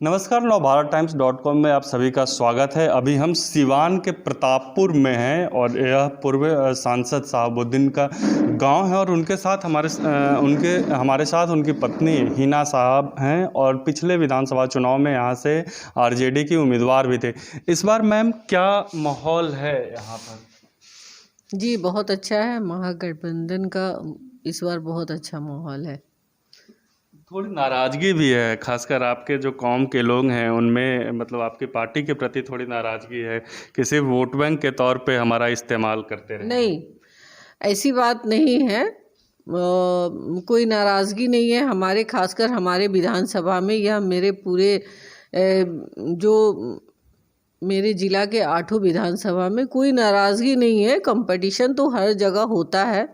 नमस्कार, नवभारत टाइम्स.com में आप सभी का स्वागत है। अभी हम सिवान के प्रतापपुर में हैं और यह पूर्व सांसद शहाबुद्दीन का गांव है और उनके साथ हमारे साथ उनकी पत्नी हिना साहब हैं और पिछले विधानसभा चुनाव में यहां से आरजेडी की उम्मीदवार भी थे। इस बार मैम क्या माहौल है यहाँ पर? जी बहुत अच्छा है। महागठबंधन का इस बार बहुत अच्छा माहौल है। थोड़ी नाराज़गी भी है, खासकर आपके जो कौम के लोग हैं उनमें, मतलब आपकी पार्टी के प्रति थोड़ी नाराज़गी है कि सिर्फ वोट बैंक के तौर पे हमारा इस्तेमाल करते रहे। नहीं, ऐसी बात नहीं है। कोई नाराज़गी नहीं है। खासकर हमारे विधानसभा में या मेरे पूरे जो मेरे ज़िला के 8 विधानसभा में कोई नाराज़गी नहीं है। कंपटीशन तो हर जगह होता है।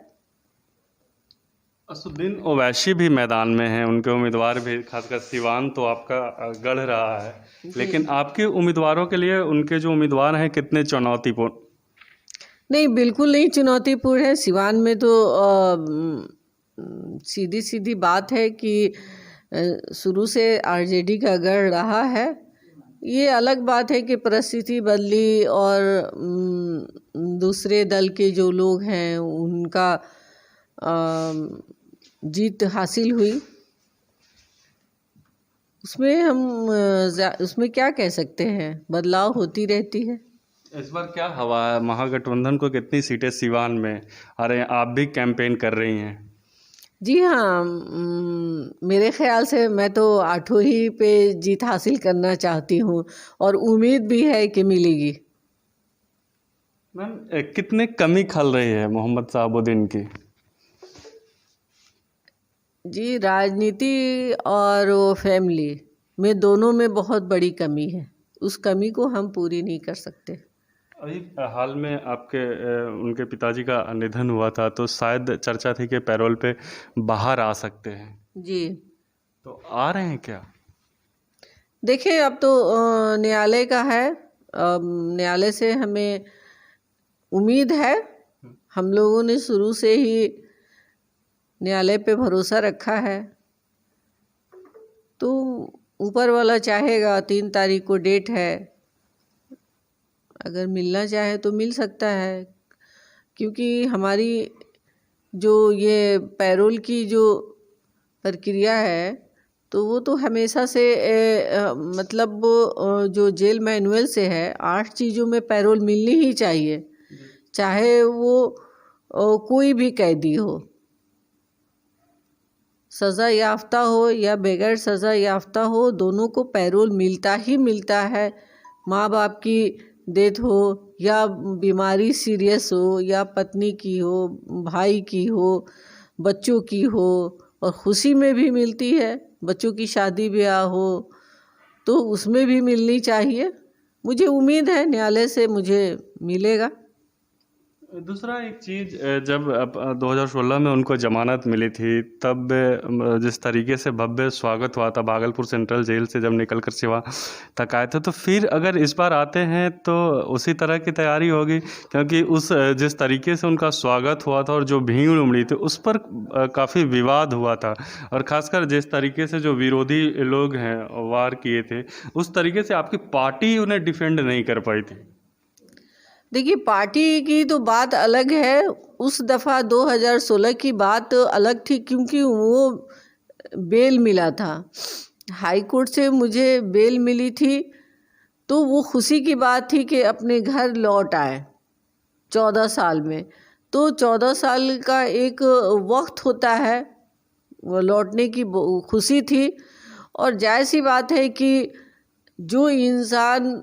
असुद्दीन ओवैसी भी मैदान में हैं, उनके उम्मीदवार भी, खासकर सिवान तो आपका गढ़ रहा है, लेकिन आपके उम्मीदवारों के लिए उनके जो उम्मीदवार हैं कितने चुनौतीपूर्ण? नहीं, बिल्कुल नहीं चुनौतीपूर्ण है। सिवान में तो सीधी सीधी बात है कि शुरू से आरजेडी का गढ़ रहा है। ये अलग बात है कि परिस्थिति बदली और दूसरे दल के जो लोग हैं उनका जीत हासिल हुई। उसमें क्या कह सकते हैं, बदलाव होती रहती है। इस बार क्या हवा है? महागठबंधन को कितनी सीटें सिवान में? अरे आप भी कैंपेन कर रही हैं। जी हाँ, मेरे ख्याल से मैं तो 8 ही पे जीत हासिल करना चाहती हूँ और उम्मीद भी है कि मिलेगी। मैम कितने कमी खल रही है मोहम्मद शहाबुद्दीन की? जी, राजनीति और वो फैमिली में दोनों में बहुत बड़ी कमी है। उस कमी को हम पूरी नहीं कर सकते। अभी हाल में उनके पिताजी का निधन हुआ था, तो शायद चर्चा थी कि पैरोल पे बाहर आ सकते हैं। जी तो आ रहे हैं क्या? देखिए, अब तो न्यायालय का है। न्यायालय से हमें उम्मीद है। हम लोगों ने शुरू से ही न्यायालय पे भरोसा रखा है, तो ऊपर वाला चाहेगा। 3 तारीख को डेट है, अगर मिलना चाहे तो मिल सकता है। क्योंकि हमारी जो ये पैरोल की जो प्रक्रिया है तो वो तो हमेशा से मतलब जो जेल मैनुअल से है, 8 चीज़ों में पैरोल मिलनी ही चाहिए, चाहे वो कोई भी कैदी हो, सज़ा याफ्ता हो या बगैर सज़ा याफ्ता हो, दोनों को पैरोल मिलता ही मिलता है। माँ बाप की डेथ हो या बीमारी सीरियस हो या पत्नी की हो, भाई की हो, बच्चों की हो, और खुशी में भी मिलती है। बच्चों की शादी ब्याह हो तो उसमें भी मिलनी चाहिए। मुझे उम्मीद है न्यायालय से मुझे मिलेगा। दूसरा एक चीज़, जब 2016 में उनको जमानत मिली थी, तब जिस तरीके से भव्य स्वागत हुआ था, भागलपुर सेंट्रल जेल से जब निकलकर सिवा तक आए थे, तो फिर अगर इस बार आते हैं तो उसी तरह की तैयारी होगी, क्योंकि जिस तरीके से उनका स्वागत हुआ था और जो भीड़ उमड़ी थी उस पर काफ़ी विवाद हुआ था, और ख़ासकर जिस तरीके से जो विरोधी लोग हैं वार किए थे, उस तरीके से आपकी पार्टी उन्हें डिफेंड नहीं कर पाई थी। देखिए, पार्टी की तो बात अलग है। उस दफ़ा 2016 की बात अलग थी, क्योंकि वो बेल मिला था, हाई कोर्ट से मुझे बेल मिली थी, तो वो खुशी की बात थी कि अपने घर लौट आए 14 साल में। तो 14 साल का एक वक्त होता है, वो लौटने की खुशी थी। और जायज़ सी बात है कि जो इंसान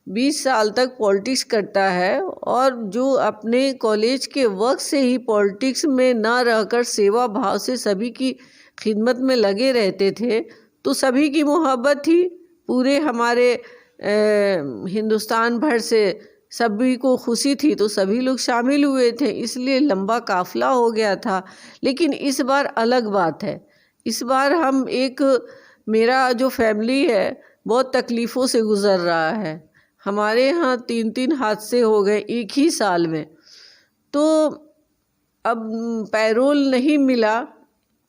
20 साल तक पॉलिटिक्स करता है और जो अपने कॉलेज के वक्त से ही पॉलिटिक्स में ना रहकर सेवा भाव से सभी की खिदमत में लगे रहते थे, तो सभी की मोहब्बत थी। पूरे हमारे हिंदुस्तान भर से सभी को खुशी थी, तो सभी लोग शामिल हुए थे, इसलिए लंबा काफिला हो गया था। लेकिन इस बार अलग बात है। इस बार मेरा जो फैमिली है बहुत तकलीफ़ों से गुज़र रहा है। हमारे यहाँ 3 हादसे हो गए एक ही साल में, तो अब पैरोल नहीं मिला।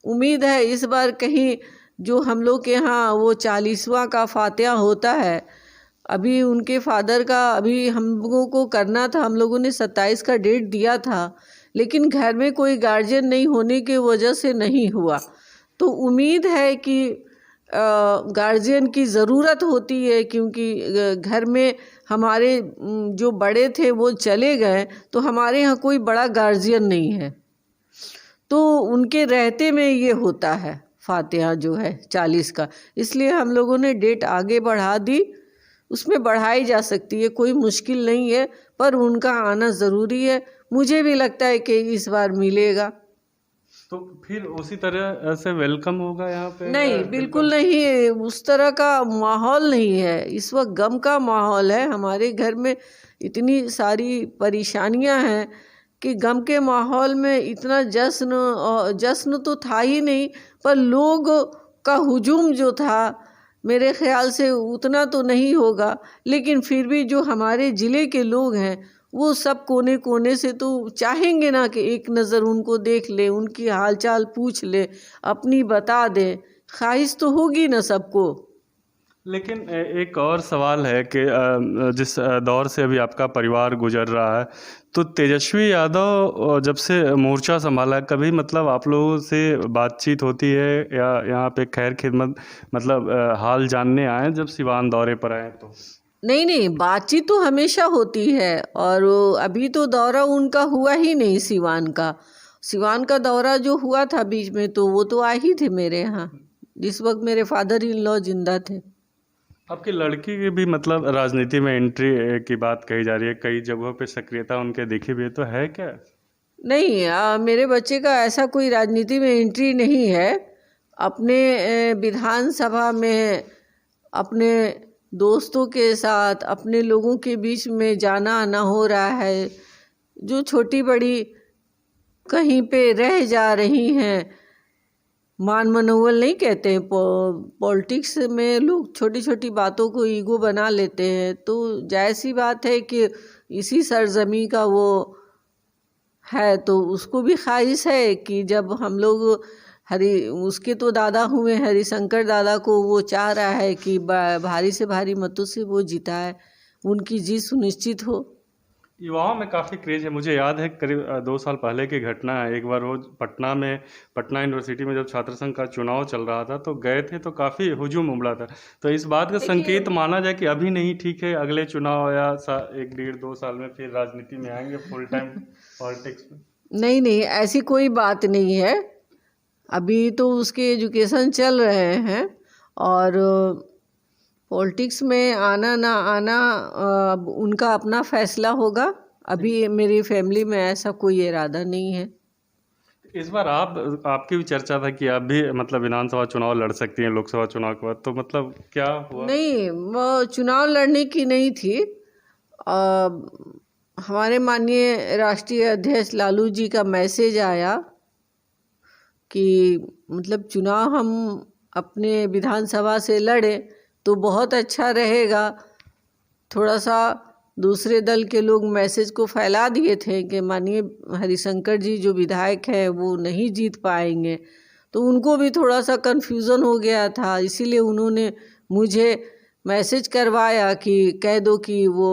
उम्मीद है इस बार कहीं जो हम लोग के यहाँ वो 40वां का फातिहा होता है, अभी उनके फादर का अभी हम लोगों को करना था, हम लोगों ने 27 का डेट दिया था, लेकिन घर में कोई गार्जियन नहीं होने की वजह से नहीं हुआ। तो उम्मीद है कि गार्जियन की ज़रूरत होती है, क्योंकि घर में हमारे जो बड़े थे वो चले गए, तो हमारे यहाँ कोई बड़ा गार्जियन नहीं है, तो उनके रहते में ये होता है फातिहा जो है 40 का। इसलिए हम लोगों ने डेट आगे बढ़ा दी, उसमें बढ़ाई जा सकती है, कोई मुश्किल नहीं है, पर उनका आना ज़रूरी है। मुझे भी लगता है कि इस बार मिलेगा। तो फिर उसी तरह से वेलकम होगा यहाँ पे? नहीं, बिल्कुल नहीं, उस तरह का माहौल नहीं है। इस वक्त गम का माहौल है, हमारे घर में इतनी सारी परेशानियां हैं कि गम के माहौल में इतना जश्न तो था ही नहीं, पर लोग का हुजूम जो था मेरे ख्याल से उतना तो नहीं होगा, लेकिन फिर भी जो हमारे ज़िले के लोग हैं वो सब कोने कोने से तो चाहेंगे ना कि एक नज़र उनको देख ले, उनकी हालचाल पूछ ले, अपनी बता दे, ख्वाहिश तो होगी ना सबको। लेकिन एक और सवाल है कि जिस दौर से अभी आपका परिवार गुजर रहा है, तो तेजस्वी यादव जब से मोर्चा संभाला, कभी मतलब आप लोगों से बातचीत होती है या यहाँ पे खैर खिदमत मतलब हाल जानने आए जब सिवान दौरे पर आए तो? नहीं नहीं, बातचीत तो हमेशा होती है, और अभी तो दौरा उनका हुआ ही नहीं सिवान का। सिवान का दौरा जो हुआ था बीच में, तो वो तो आए ही थे मेरे यहाँ, जिस वक्त मेरे फादर इन लॉ जिंदा थे। आपकी लड़की की भी मतलब राजनीति में एंट्री की बात कही जा रही है, कई जगहों पे सक्रियता उनके दिखी भी है, तो है क्या? नहीं, मेरे बच्चे का ऐसा कोई राजनीति में एंट्री नहीं है। अपने विधानसभा में अपने दोस्तों के साथ, अपने लोगों के बीच में जाना आना हो रहा है। जो छोटी बड़ी कहीं पे रह जा रही हैं, मान मनोबल नहीं कहते हैं, पॉलिटिक्स में लोग छोटी छोटी बातों को ईगो बना लेते हैं, तो जायज़ सी बात है कि इसी सरजमी का वो है, तो उसको भी ख्वाहिश है कि जब हम लोग उसके तो दादा हुए हरिशंकर दादा को, वो चाह रहा है कि भारी से भारी मतों से वो जिताए, उनकी जीत सुनिश्चित हो। युवाओं में काफ़ी क्रेज है। मुझे याद है करीब 2 साल पहले की घटना है, एक बार वो पटना यूनिवर्सिटी में जब छात्र संघ का चुनाव चल रहा था तो गए थे, तो काफ़ी हुजूम उमड़ा था। तो इस बात का संकेत माना जाए कि अभी नहीं, ठीक है, अगले चुनाव या 1 डेढ़ 2 साल में फिर राजनीति में आएंगे फुल टाइम पॉलिटिक्स में? नहीं नहीं, ऐसी कोई बात नहीं है। अभी तो उसके एजुकेशन चल रहे हैं, और पॉलिटिक्स में आना ना आना उनका अपना फैसला होगा। अभी मेरी फैमिली में ऐसा कोई इरादा नहीं है। इस बार आपकी भी चर्चा था कि आप भी मतलब विधानसभा चुनाव लड़ सकती हैं लोकसभा चुनाव के बाद, तो मतलब क्या हुआ? नहीं, वो चुनाव लड़ने की नहीं थी। हमारे माननीय राष्ट्रीय अध्यक्ष लालू जी का मैसेज आया कि मतलब चुनाव हम अपने विधानसभा से लड़े तो बहुत अच्छा रहेगा। थोड़ा सा दूसरे दल के लोग मैसेज को फैला दिए थे कि माननीय हरिशंकर जी जो विधायक हैं वो नहीं जीत पाएंगे, तो उनको भी थोड़ा सा कन्फ्यूज़न हो गया था। इसीलिए उन्होंने मुझे मैसेज करवाया कि कह दो कि वो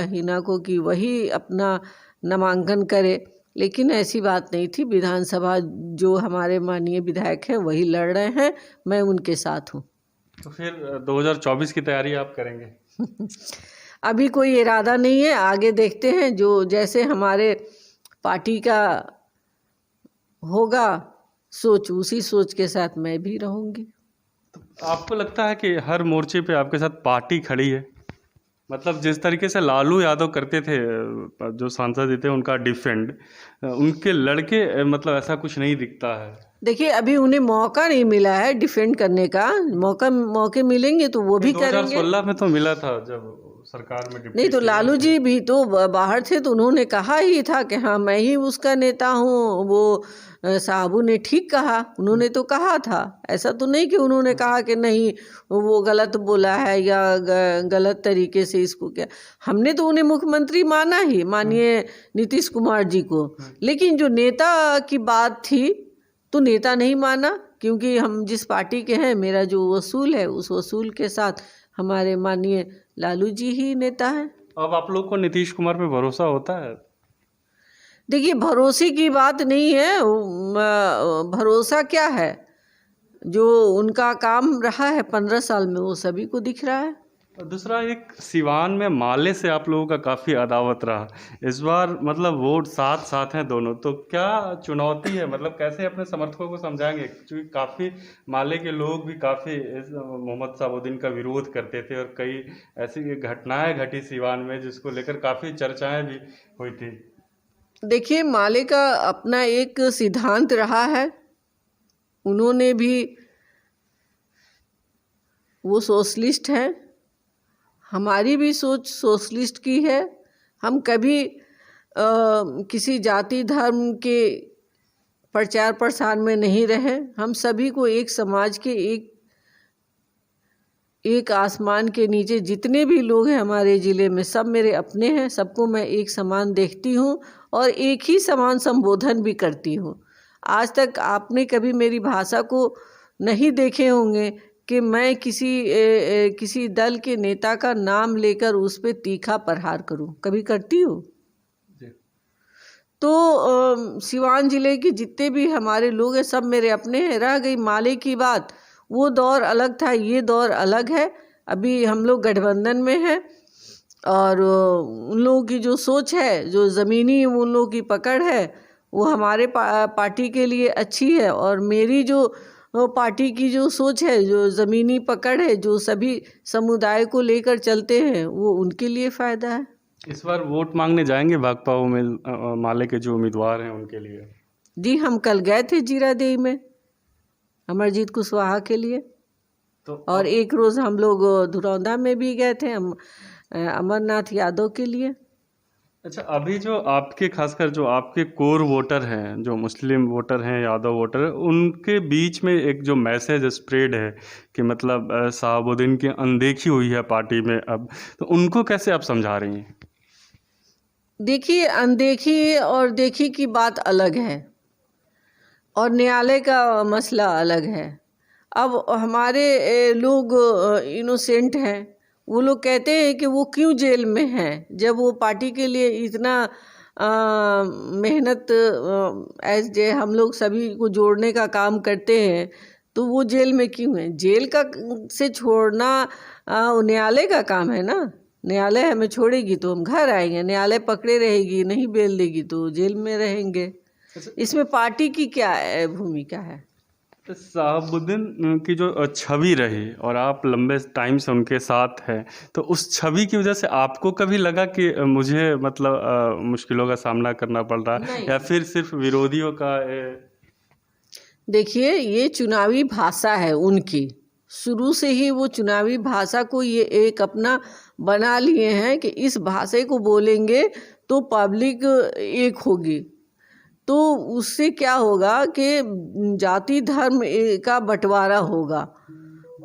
हिना को कि वही अपना नामांकन करे, लेकिन ऐसी बात नहीं थी। विधानसभा जो हमारे माननीय विधायक हैं वही लड़ रहे हैं, मैं उनके साथ हूँ। तो फिर 2024 की तैयारी आप करेंगे? अभी कोई इरादा नहीं है, आगे देखते हैं, जो जैसे हमारे पार्टी का होगा सोच, उसी सोच के साथ मैं भी रहूँगी। तो आपको लगता है कि हर मोर्चे पे आपके साथ पार्टी खड़ी है? मतलब जिस तरीके से लालू यादव करते थे, जो सांसद थे उनका डिफेंड, उनके लड़के मतलब ऐसा कुछ नहीं दिखता है। देखिए, अभी उन्हें मौका नहीं मिला है डिफेंड करने का। मौके मिलेंगे तो वो भी करेंगे। 2016 में तो मिला था जब सरकार में नहीं, तो लालू जी भी तो बाहर थे, तो उन्होंने कहा ही था कि हाँ मैं ही उसका नेता हूँ। वो साहबू ने ठीक कहा, उन्होंने तो कहा था। ऐसा तो नहीं कि उन्होंने कहा कि नहीं वो गलत बोला है या गलत तरीके से इसको क्या। हमने तो उन्हें मुख्यमंत्री माना ही, माननीय नीतीश कुमार जी को, लेकिन जो नेता की बात थी तो नेता नहीं माना, क्योंकि हम जिस पार्टी के हैं, मेरा जो वसूल है उस वसूल के साथ हमारे माननीय लालू जी ही नेता हैं। अब आप लोग को नीतीश कुमार पे भरोसा होता है? देखिए, भरोसे की बात नहीं है, भरोसा क्या है, जो उनका काम रहा है 15 साल में वो सभी को दिख रहा है। और दूसरा, एक सिवान में माले से आप लोगों का काफ़ी अदावत रहा। इस बार मतलब वोट साथ साथ हैं दोनों, तो क्या चुनौती है, मतलब कैसे अपने समर्थकों को समझाएंगे? क्योंकि काफ़ी माले के लोग भी काफ़ी मोहम्मद शहाबुद्दीन का विरोध करते थे और कई ऐसी घटनाएं घटी सिवान में जिसको लेकर काफ़ी चर्चाएं भी हुई थी। देखिए, माले का अपना एक सिद्धांत रहा है, उन्होंने भी, वो सोशलिस्ट हैं, हमारी भी सोच सोशलिस्ट की है। हम कभी किसी जाति धर्म के प्रचार प्रसार में नहीं रहे। हम सभी को एक समाज के एक आसमान के नीचे जितने भी लोग हैं हमारे ज़िले में, सब मेरे अपने हैं, सबको मैं एक समान देखती हूँ और एक ही समान संबोधन भी करती हूँ। आज तक आपने कभी मेरी भाषा को नहीं देखे होंगे कि मैं किसी दल के नेता का नाम लेकर उस पर तीखा प्रहार करूं, कभी करती हूँ? तो सिवान जिले के जितने भी हमारे लोग हैं सब मेरे अपने हैं। रह गई माले की बात, वो दौर अलग था, ये दौर अलग है। अभी हम लोग गठबंधन में हैं और उन लोगों की जो सोच है, जो ज़मीनी उन लोगों की पकड़ है, वो हमारे पार्टी के लिए अच्छी है, और मेरी जो पार्टी की जो सोच है, जो ज़मीनी पकड़ है, जो सभी समुदाय को लेकर चलते हैं, वो उनके लिए फ़ायदा है। इस बार वोट मांगने जाएंगे भाकपा माले के जो उम्मीदवार हैं उनके लिए? जी, हम कल गए थे जीरादेई में अमरजीत कुशवाहा के लिए, तो और एक रोज़ हम लोग धुरौंदा में भी गए थे हम अमरनाथ यादव के लिए। अच्छा, अभी जो आपके खासकर जो आपके कोर वोटर हैं, जो मुस्लिम वोटर हैं, यादव वोटर हैं, उनके बीच में एक जो मैसेज स्प्रेड है कि मतलब शहाबुद्दीन की अनदेखी हुई है पार्टी में अब, तो उनको कैसे आप समझा रही हैं? देखिए, अनदेखी और देखी की बात अलग है और न्यायालय का मसला अलग है। अब हमारे लोग इनोसेंट हैं, वो लोग कहते हैं कि वो क्यों जेल में हैं, जब वो पार्टी के लिए इतना मेहनत एज जे हम लोग सभी को जोड़ने का काम करते हैं, तो वो जेल में क्यों हैं? जेल का से छोड़ना न्यायालय का काम है ना। न्यायालय हमें छोड़ेगी तो हम घर आएंगे, न्यायालय पकड़े रहेगी, नहीं बेल देगी तो जेल में रहेंगे। इसमें पार्टी की क्या भूमिका है? तो शहाबुद्दीन की जो छवि रही और आप लंबे टाइम से उनके साथ हैं, तो उस छवि की वजह से आपको कभी लगा कि मुझे मतलब मुश्किलों का सामना करना पड़ रहा है, नहीं। या फिर सिर्फ विरोधियों का देखिए, ये चुनावी भाषा है उनकी, शुरू से ही वो चुनावी भाषा को ये एक अपना बना लिए हैं कि इस भाषा को बोलेंगे तो पब्लिक एक होगी, तो उससे क्या होगा कि जाति धर्म का बंटवारा होगा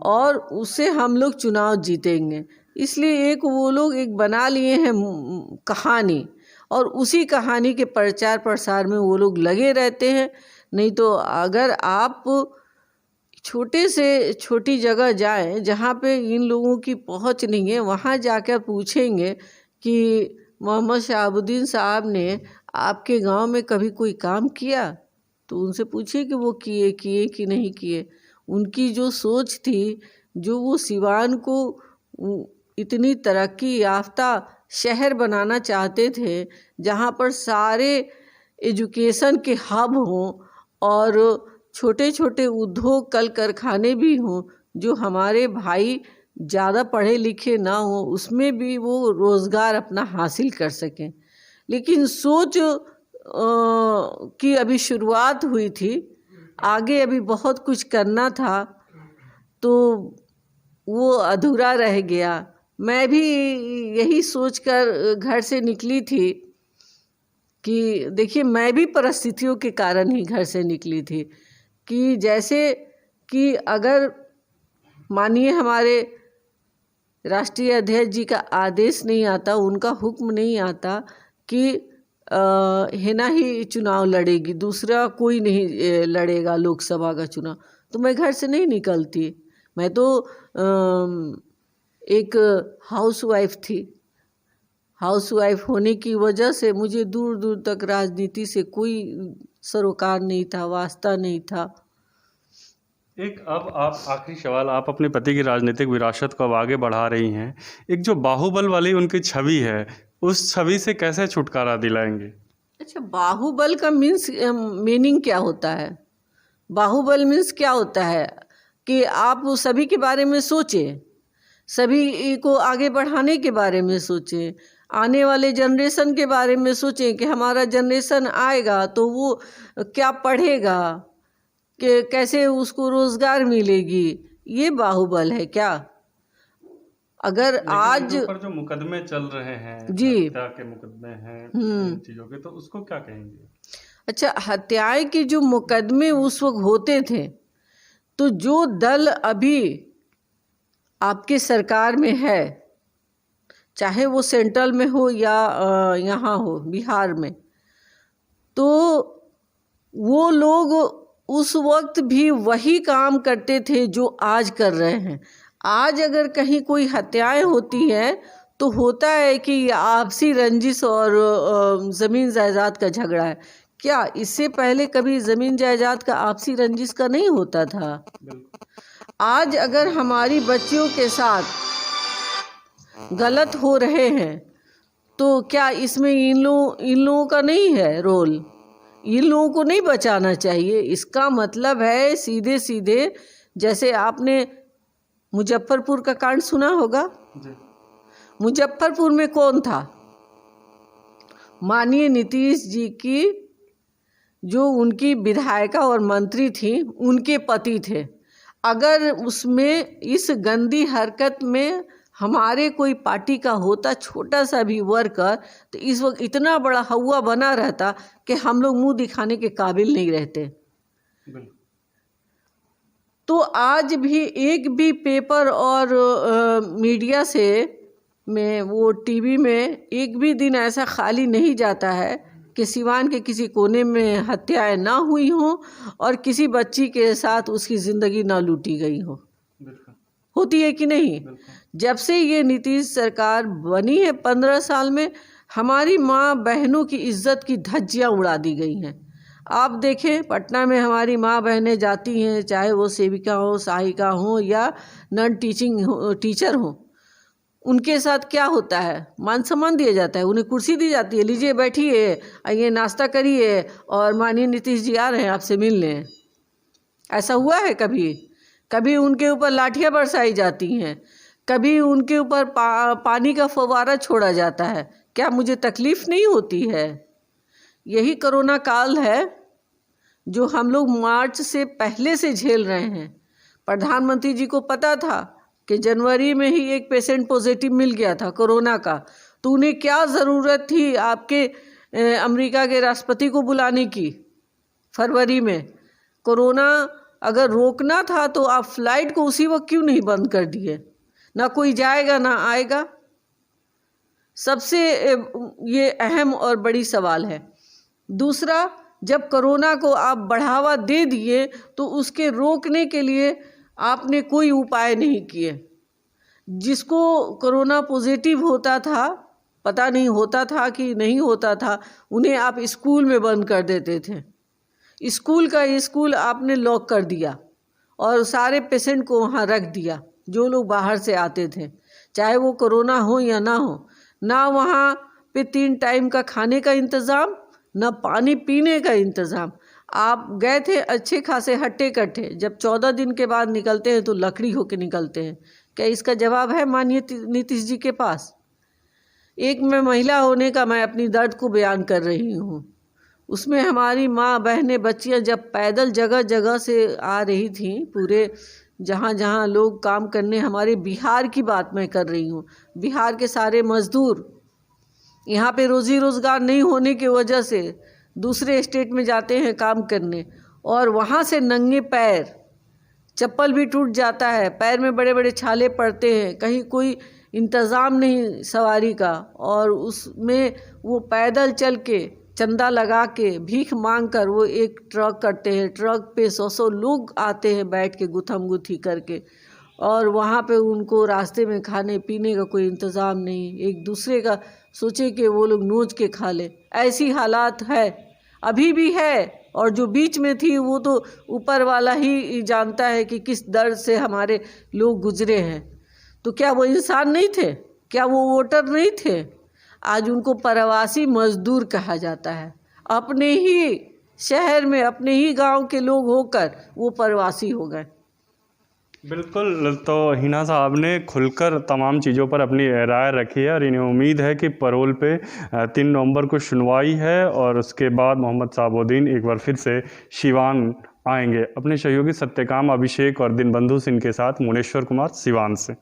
और उससे हम लोग चुनाव जीतेंगे। इसलिए एक वो लोग एक बना लिए हैं कहानी, और उसी कहानी के प्रचार प्रसार में वो लोग लगे रहते हैं। नहीं तो अगर आप छोटे से छोटी जगह जाएं जहाँ पे इन लोगों की पहुँच नहीं है, वहाँ जाकर पूछेंगे कि मोहम्मद शहाबुद्दीन साहब ने आपके गांव में कभी कोई काम किया, तो उनसे पूछिए कि वो किए कि नहीं किए। उनकी जो सोच थी, जो वो सिवान को इतनी तरक्की याफ्ता शहर बनाना चाहते थे, जहाँ पर सारे एजुकेशन के हब हों और छोटे छोटे उद्योग कल कारखाने भी हों, जो हमारे भाई ज़्यादा पढ़े लिखे ना हों उसमें भी वो रोज़गार अपना हासिल कर सकें। लेकिन सोच की अभी शुरुआत हुई थी, आगे अभी बहुत कुछ करना था, तो वो अधूरा रह गया। मैं भी यही सोचकर घर से निकली थी कि देखिए, मैं भी परिस्थितियों के कारण ही घर से निकली थी कि जैसे कि अगर मानिए हमारे राष्ट्रीय अध्यक्ष जी का आदेश नहीं आता, उनका हुक्म नहीं आता कि हिना ही चुनाव लड़ेगी, दूसरा कोई नहीं लड़ेगा लोकसभा का चुनाव, तो मैं घर से नहीं निकलती। मैं तो एक हाउसवाइफ थी। हाउसवाइफ होने की वजह से मुझे दूर दूर तक राजनीति से कोई सरोकार नहीं था, वास्ता नहीं था। एक अब आप आखिरी सवाल, आप अपने पति की राजनीतिक विरासत को अब आगे बढ़ा रही हैं, एक जो बाहुबल वाली उनकी छवि है, उस छवि से कैसे छुटकारा दिलाएंगे? अच्छा, बाहुबल का मीनिंग क्या होता है? बाहुबल मीन्स क्या होता है कि आप सभी के बारे में सोचें, सभी को आगे बढ़ाने के बारे में सोचें, आने वाले जनरेशन के बारे में सोचें कि हमारा जनरेशन आएगा तो वो क्या पढ़ेगा, कि कैसे उसको रोजगार मिलेगी। ये बाहुबल है क्या? अगर आज इनके ऊपर जो मुकदमे चल रहे हैं, जी, हत्या के मुकदमे हैं इन चीजों के, तो उसको क्या कहेंगे? अच्छा, हत्याएं के जो मुकदमे उस वक्त होते थे, तो जो दल अभी आपके सरकार में है, चाहे वो सेंट्रल में हो या यहाँ हो बिहार में, तो वो लोग उस वक्त भी वही काम करते थे जो आज कर रहे हैं। आज अगर कहीं कोई हत्याएं होती हैं तो होता है कि आपसी रंजिश और ज़मीन जायदाद का झगड़ा है। क्या इससे पहले कभी ज़मीन जायदाद का आपसी रंजिश का नहीं होता था? आज अगर हमारी बच्चियों के साथ गलत हो रहे हैं तो क्या इसमें इन लोगों का नहीं है रोल? इन लोगों को नहीं बचाना चाहिए? इसका मतलब है सीधे सीधे, जैसे आपने मुजफ्फरपुर का कांड सुना होगा। मुजफ्फरपुर में कौन था? माननीय नीतीश जी की जो उनकी विधायिका और मंत्री थी, उनके पति थे। अगर उसमें इस गंदी हरकत में हमारे कोई पार्टी का होता छोटा सा भी वर्कर, तो इस वक्त इतना बड़ा हवा बना रहता कि हम लोग मुंह दिखाने के काबिल नहीं रहते। तो आज भी एक भी पेपर और मीडिया से में वो टीवी में एक भी दिन ऐसा खाली नहीं जाता है कि सिवान के किसी कोने में हत्याएं ना हुई हों और किसी बच्ची के साथ उसकी ज़िंदगी ना लूटी गई हो। होती है कि नहीं? जब से ये नीतीश सरकार बनी है 15 साल में, हमारी माँ बहनों की इज्जत की धज्जियाँ उड़ा दी गई हैं। आप देखें, पटना में हमारी माँ बहनें जाती हैं, चाहे वो सेविका हो, सहायिका हो या नॉन टीचर हो, उनके साथ क्या होता है? मान सम्मान दिया जाता है, उन्हें कुर्सी दी जाती है, लीजिए बैठिए, आइए नाश्ता करिए और माननीय नीतीश जी आ रहे हैं आपसे मिलने। ऐसा हुआ है कभी? कभी उनके ऊपर लाठियाँ बरसाई जाती हैं, कभी उनके ऊपर पानी का फव्वारा छोड़ा जाता है। क्या मुझे तकलीफ़ नहीं होती है? यही कोरोना काल है जो हम लोग मार्च से पहले से झेल रहे हैं। प्रधानमंत्री जी को पता था कि जनवरी में ही एक पेशेंट पॉजिटिव मिल गया था कोरोना का, तो उन्हें क्या ज़रूरत थी आपके अमेरिका के राष्ट्रपति को बुलाने की फरवरी में? कोरोना अगर रोकना था तो आप फ्लाइट को उसी वक्त क्यों नहीं बंद कर दिए? ना कोई जाएगा ना आएगा। सबसे ये अहम और बड़ी सवाल है। दूसरा, जब कोरोना को आप बढ़ावा दे दिए तो उसके रोकने के लिए आपने कोई उपाय नहीं किए। जिसको कोरोना पॉजिटिव होता था, पता नहीं होता था कि नहीं होता था, उन्हें आप स्कूल में बंद कर देते थे। स्कूल का स्कूल आपने लॉक कर दिया और सारे पेशेंट को वहाँ रख दिया जो लोग बाहर से आते थे, चाहे वो कोरोना हो या ना हो। ना वहाँ पे 3 टाइम का खाने का इंतज़ाम, ना पानी पीने का इंतज़ाम। आप गए थे अच्छे खासे हट्टे कट्टे, जब 14 दिन के बाद निकलते हैं तो लकड़ी होके निकलते हैं। क्या इसका जवाब है माननीय नीतीश जी के पास? एक मैं महिला होने का मैं अपनी दर्द को बयान कर रही हूँ। उसमें हमारी माँ बहनें बच्चियाँ जब पैदल जगह जगह से आ रही थीं, पूरे जहाँ जहाँ लोग काम करने, हमारे बिहार की बात मैं कर रही हूँ, बिहार के सारे मज़दूर यहाँ पे रोज़ी रोज़गार नहीं होने की वजह से दूसरे स्टेट में जाते हैं काम करने और वहाँ से नंगे पैर, चप्पल भी टूट जाता है, पैर में बड़े बड़े छाले पड़ते हैं, कहीं कोई इंतज़ाम नहीं सवारी का, और उसमें वो पैदल चल के चंदा लगा के भीख मांग कर वो एक ट्रक करते हैं। ट्रक पे 100 लोग आते हैं बैठ के गुथम गुथी करके, और वहाँ पे उनको रास्ते में खाने पीने का कोई इंतज़ाम नहीं, एक दूसरे का सोचे कि वो लोग नोच के खा ले। ऐसी हालात है, अभी भी है। और जो बीच में थी वो तो ऊपर वाला ही जानता है कि किस दर्द से हमारे लोग गुजरे हैं। तो क्या वो इंसान नहीं थे? क्या वो वोटर नहीं थे? आज उनको प्रवासी मजदूर कहा जाता है। अपने ही शहर में अपने ही गांव के लोग होकर वो प्रवासी हो गए। बिल्कुल, तो हिना साहब ने खुलकर तमाम चीज़ों पर अपनी राय रखी है और इन्हें उम्मीद है कि पैरोल पे 3 नवंबर को सुनवाई है और उसके बाद मोहम्मद शहाबुद्दीन एक बार फिर से सिवान आएंगे। अपने सहयोगी सत्यकाम, अभिषेक और दिनबंधु सिंह के साथ मुनेश्वर कुमार, सिवान से।